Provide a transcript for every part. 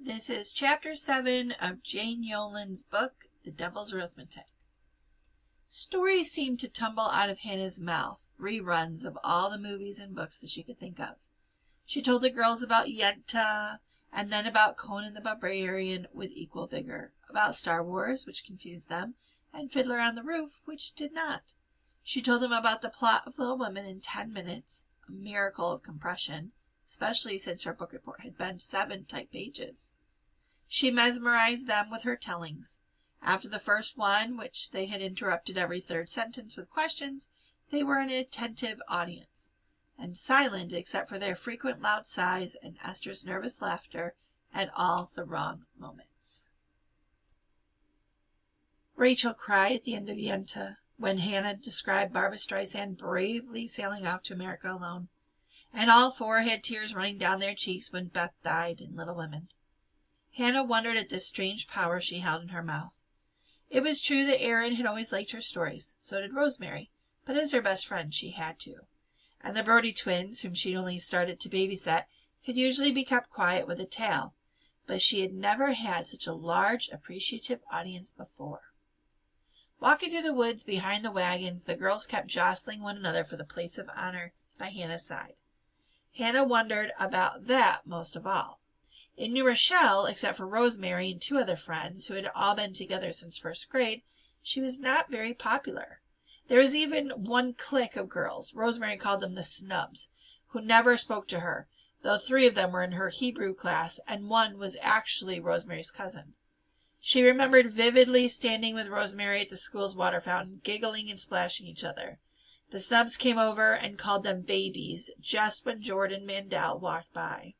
This is Chapter 7 of Jane Yolen's book, The Devil's Arithmetic. Stories seemed to tumble out of Hannah's mouth, reruns of all the movies and books that she could think of. She told the girls about Yenta, and then about Conan the Barbarian with equal vigor, about Star Wars, which confused them, and Fiddler on the Roof, which did not. She told them about the plot of Little Women in 10 minutes, a miracle of compression, especially since her book report had been 7 type pages. She mesmerized them with her tellings. After the first one, which they had interrupted every third sentence with questions, they were an attentive audience, and silent except for their frequent loud sighs and Esther's nervous laughter at all the wrong moments. Rachel cried at the end of Yenta when Hannah described Barbra Streisand bravely sailing out to America alone, and all 4 had tears running down their cheeks when Beth died in Little Women. Hannah wondered at this strange power she held in her mouth. It was true that Aaron had always liked her stories, so did Rosemary, but as her best friend she had to. And the Brody twins, whom she'd only started to babysit, could usually be kept quiet with a tale, but she had never had such a large, appreciative audience before. Walking through the woods behind the wagons, the girls kept jostling one another for the place of honor by Hannah's side. Hannah wondered about that most of all. In New Rochelle, except for Rosemary and 2 other friends who had all been together since 1st grade, she was not very popular. There was even one clique of girls, Rosemary called them the Snubs, who never spoke to her, though 3 of them were in her Hebrew class and one was actually Rosemary's cousin. She remembered vividly standing with Rosemary at the school's water fountain, giggling and splashing each other. The Snubs came over and called them babies just when Jordan Mandel walked by.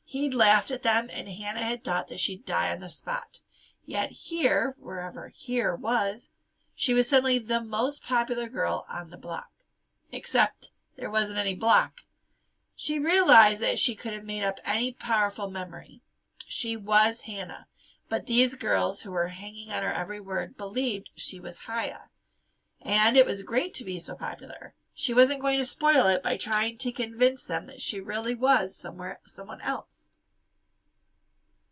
He'd laughed at them, and Hannah had thought that she'd die on the spot. Yet here, wherever here was, she was suddenly the most popular girl on the block. Except there wasn't any block. She realized that she could have made up any powerful memory. She was Hannah, but these girls who were hanging on her every word believed she was Haya. And it was great to be so popular. She wasn't going to spoil it by trying to convince them that she really was someone else.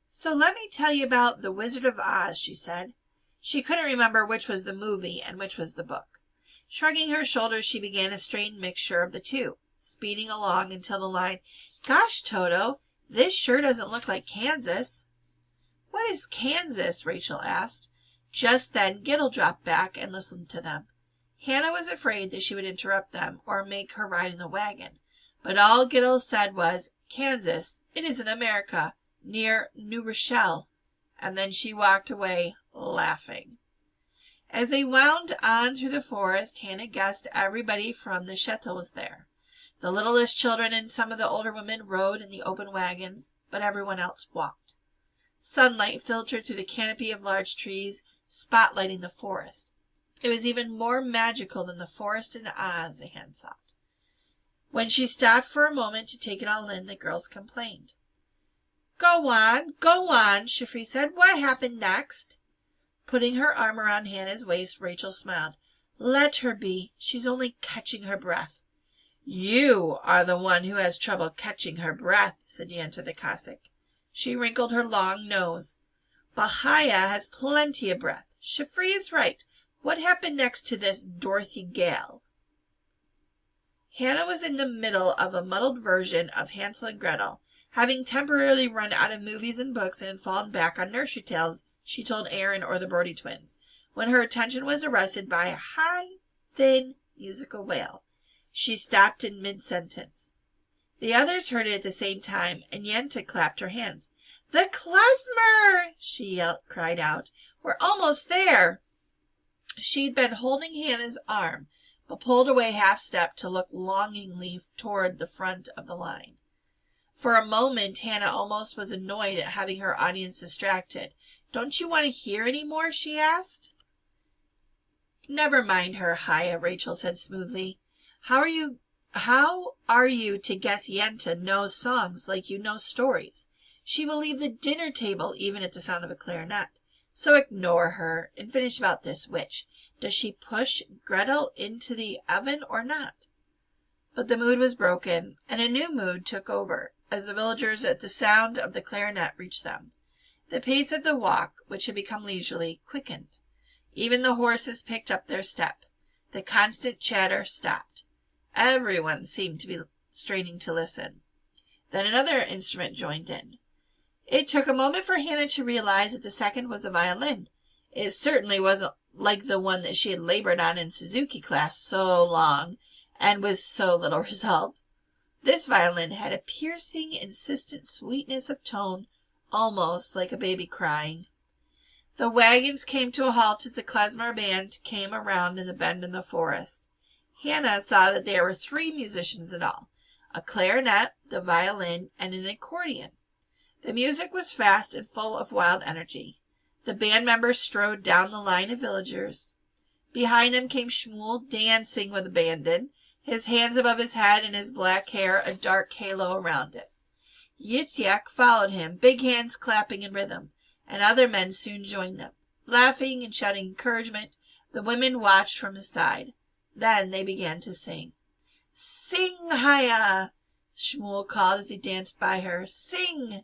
So let me tell you about The Wizard of Oz, she said. She couldn't remember which was the movie and which was the book. Shrugging her shoulders, she began a strained mixture of the 2, speeding along until the line, "Gosh, Toto, this sure doesn't look like Kansas." "What is Kansas?" Rachel asked. Just then Giddle dropped back and listened to them. Hannah was afraid that she would interrupt them or make her ride in the wagon, but all Giddle said was, "Kansas, it is in America, near New Rochelle," and then she walked away, laughing. As they wound on through the forest, Hannah guessed everybody from the chateau was there. The littlest children and some of the older women rode in the open wagons, but everyone else walked. Sunlight filtered through the canopy of large trees, spotlighting the forest. It was even more magical than the forest in Oz, Hannah thought. When she stopped for a moment to take it all in, the girls complained. Go on, Shifri said. What happened next?" Putting her arm around Hannah's waist, Rachel smiled. "Let her be. She's only catching her breath." "You are the one who has trouble catching her breath," said Yenta the Cossack. She wrinkled her long nose. "Bahia has plenty of breath. Shifri is right. What happened next to this Dorothy Gale?" Hannah was in the middle of a muddled version of Hansel and Gretel. Having temporarily run out of movies and books and had fallen back on nursery tales she told Aaron or the Brody twins, when her attention was arrested by a high, thin, musical wail. She stopped in mid-sentence. The others heard it at the same time, and Yenta clapped her hands. "The klezmer!" she cried out. "We're almost there." She'd been holding Hannah's arm, but pulled away half-step to look longingly toward the front of the line. For a moment, Hannah almost was annoyed at having her audience distracted. "Don't you want to hear any more?" she asked. "Never mind her, Haya," Rachel said smoothly. How are you to guess Yenta knows songs like you know stories? She will leave the dinner table even at the sound of a clarinet. So ignore her and finish about this witch. Does she push Gretel into the oven or not?" But the mood was broken, and a new mood took over as the villagers at the sound of the clarinet reached them. The pace of the walk, which had become leisurely, quickened. Even the horses picked up their step. The constant chatter stopped. Everyone seemed to be straining to listen. Then another instrument joined in. It took a moment for Hannah to realize that the second was a violin. It certainly wasn't like the one that she had labored on in Suzuki class so long and with so little result. This violin had a piercing, insistent sweetness of tone, almost like a baby crying. The wagons came to a halt as the klezmer band came around in the bend in the forest. Hannah saw that there were 3 musicians in all, a clarinet, the violin, and an accordion. The music was fast and full of wild energy. The band members strode down the line of villagers. Behind them came Shmuel, dancing with abandon, his hands above his head and his black hair a dark halo around it. Yitzhak followed him, big hands clapping in rhythm, and other men soon joined them. Laughing and shouting encouragement, the women watched from his side. Then they began to sing. "Sing, Haya!" Shmuel called as he danced by her. "Sing!"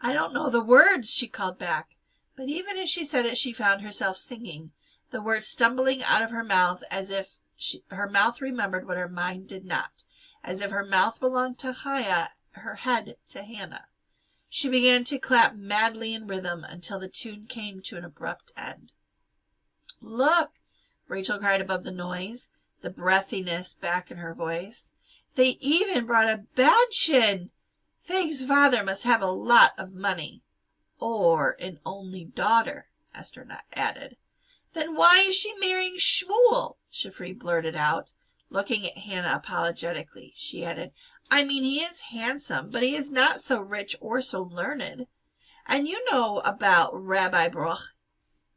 "I don't know the words," she called back. But even as she said it, she found herself singing, the words stumbling out of her mouth as if her mouth remembered what her mind did not, as if her mouth belonged to Haya, her head to Hannah. She began to clap madly in rhythm until the tune came to an abrupt end. "Look!" Rachel cried above the noise, the breathiness back in her voice. "They even brought a Badchen! Faig's father must have a lot of money." "Or an only daughter," Esther added. "Then why is she marrying Shmuel?" Shifri blurted out. Looking at Hannah apologetically, she added, "I mean, he is handsome, but he is not so rich or so learned. And you know about Rabbi Bruch."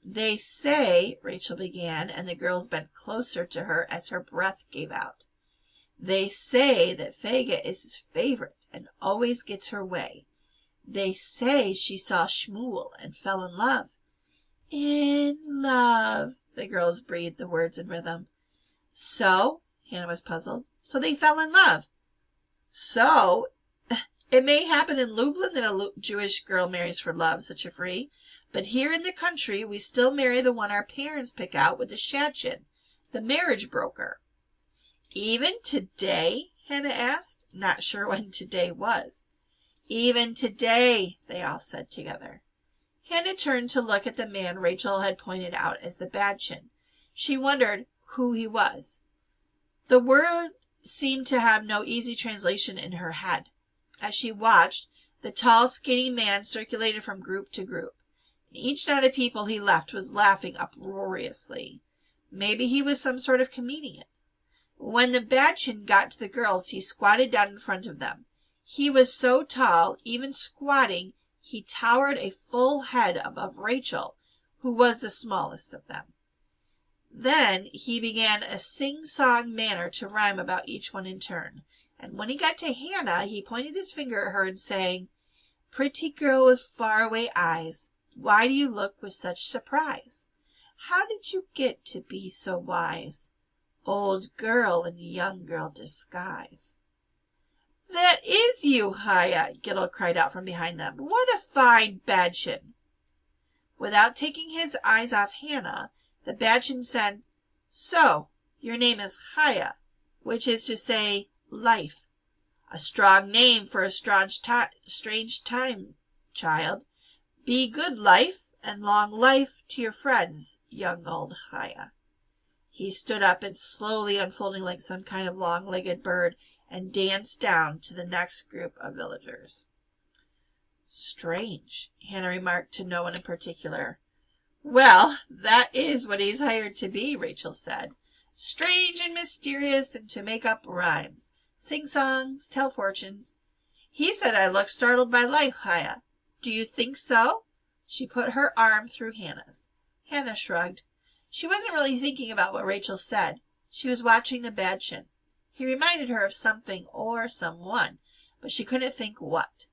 "They say," Rachel began, and the girls bent closer to her as her breath gave out. "They say that Fega is his favorite and always gets her way. They say she saw Shmuel and fell in love." "In love," the girls breathed the words in rhythm. "So?" Hannah was puzzled. "So they fell in love?" "So? It may happen in Lublin that a Jewish girl marries for love," said Shifri, "but here in the country we still marry the one our parents pick out with the shadchan, the marriage broker." "Even today?" Hannah asked, not sure when today was. "Even today," they all said together. Hannah turned to look at the man Rachel had pointed out as the Badchin. She wondered who he was. The word seemed to have no easy translation in her head. As she watched, the tall, skinny man circulated from group to group, and each knot of people he left was laughing uproariously. Maybe he was some sort of comedian. When the Badchin got to the girls, he squatted down in front of them. He was so tall, even squatting, he towered a full head above Rachel, who was the smallest of them. Then he began a sing-song manner to rhyme about each one in turn, and when he got to Hannah, he pointed his finger at her and sang, "Pretty girl with faraway eyes, why do you look with such surprise? How did you get to be so wise? Old girl in young girl disguise." "That is you, Haya!" Gittel cried out from behind them. "What a fine Badchin!" Without taking his eyes off Hannah, the Badchin said, "So, your name is Haya, which is to say, life. A strong name for a strange time, child. Be good life, and long life to your friends, young old Haya." He stood up and slowly unfolding like some kind of long-legged bird and danced down to the next group of villagers. "Strange," Hannah remarked to no one in particular. "Well, that is what he's hired to be," Rachel said. "Strange and mysterious and to make up rhymes, sing songs, tell fortunes. He said I looked startled by life, Haya. Do you think so?" She put her arm through Hannah's. Hannah shrugged. She wasn't really thinking about what Rachel said. She was watching the Badchin. He reminded her of something or someone, but she couldn't think what.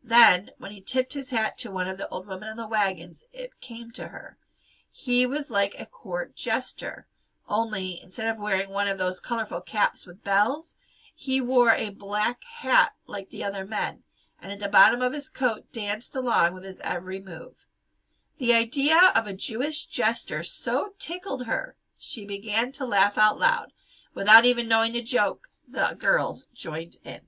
Then, when he tipped his hat to one of the old women in the wagons, it came to her. He was like a court jester, only instead of wearing one of those colorful caps with bells, he wore a black hat like the other men, and at the bottom of his coat danced along with his every move. The idea of a Jewish jester so tickled her she began to laugh out loud. Without even knowing the joke, the girls joined in.